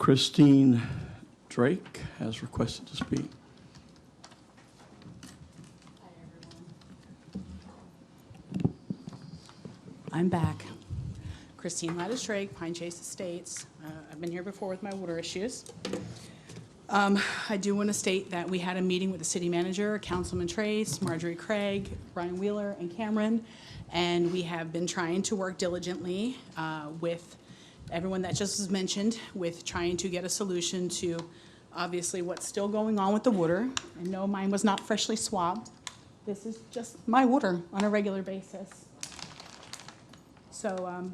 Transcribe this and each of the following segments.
Christine Drake has requested to speak. Hi, everyone. I'm back. Christine Ladas-Drake, Pine Chase Estates. I've been here before with my water issues. I do want to state that we had a meeting with the city manager, Councilman Trace, Marjorie Craig, Brian Wheeler, and Cameron, and we have been trying to work diligently with everyone that just was mentioned, with trying to get a solution to obviously what's still going on with the water. And no, mine was not freshly swabbed. This is just my water on a regular basis. So,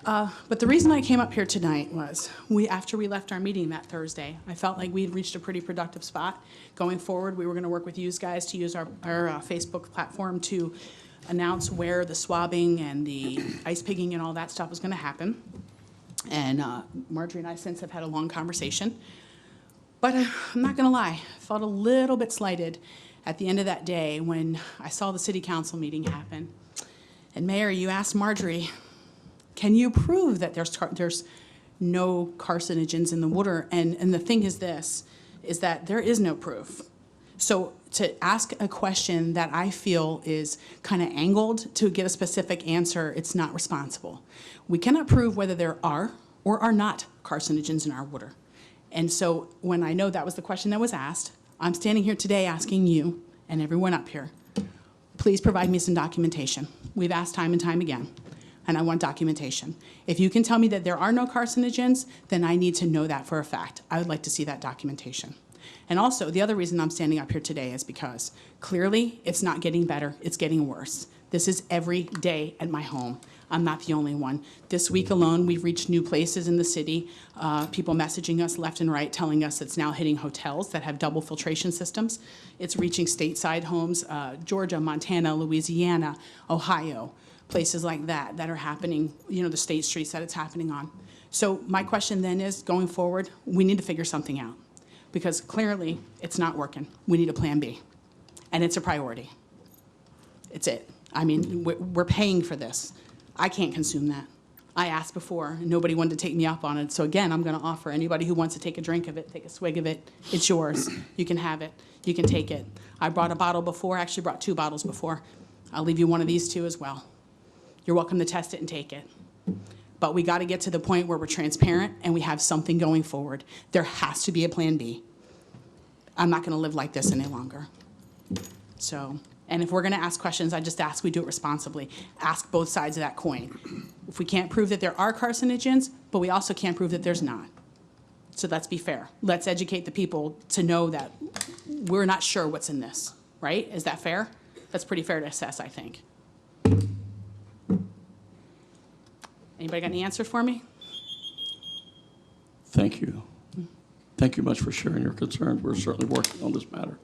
but the reason I came up here tonight was after we left our meeting that Thursday, I felt like we'd reached a pretty productive spot. Going forward, we were going to work with you guys to use our Facebook platform to announce where the swabbing and the ice pigging and all that stuff was going to happen. And Marjorie and I since have had a long conversation. But I'm not going to lie, I felt a little bit slighted at the end of that day when I saw the city council meeting happen. And Mayor, you asked Marjorie, can you prove that there's no carcinogens in the water? And the thing is this, is that there is no proof. So to ask a question that I feel is kind of angled to get a specific answer, it's not responsible. We cannot prove whether there are or are not carcinogens in our water. And so when I know that was the question that was asked, I'm standing here today asking you and everyone up here, please provide me some documentation. We've asked time and time again, and I want documentation. If you can tell me that there are no carcinogens, then I need to know that for a fact. I would like to see that documentation. And also, the other reason I'm standing up here today is because clearly it's not getting better, it's getting worse. This is every day at my home. I'm not the only one. This week alone, we've reached new places in the city, people messaging us left and right, telling us it's now hitting hotels that have double filtration systems. It's reaching stateside homes, Georgia, Montana, Louisiana, Ohio, places like that that are happening, the state streets that it's happening on. So my question then is, going forward, we need to figure something out because clearly it's not working. We need a plan B, and it's a priority. It's it. I mean, we're paying for this. I can't consume that. I asked before, and nobody wanted to take me up on it. So again, I'm going to offer anybody who wants to take a drink of it, take a swig of it, it's yours. You can have it. You can take it. I brought a bottle before, actually brought 2 bottles before. I'll leave you one of these too as well. You're welcome to test it and take it. But we got to get to the point where we're transparent and we have something going forward. There has to be a plan B. I'm not going to live like this any longer. So, and if we're going to ask questions, I just ask we do it responsibly. Ask both sides of that coin. If we can't prove that there are carcinogens, but we also can't prove that there's not. So let's be fair. Let's educate the people to know that we're not sure what's in this, right? Is that fair? That's pretty fair to assess, I think. Anybody got any answers for me? Thank you. Thank you much for sharing your concerns. We're certainly working on this matter.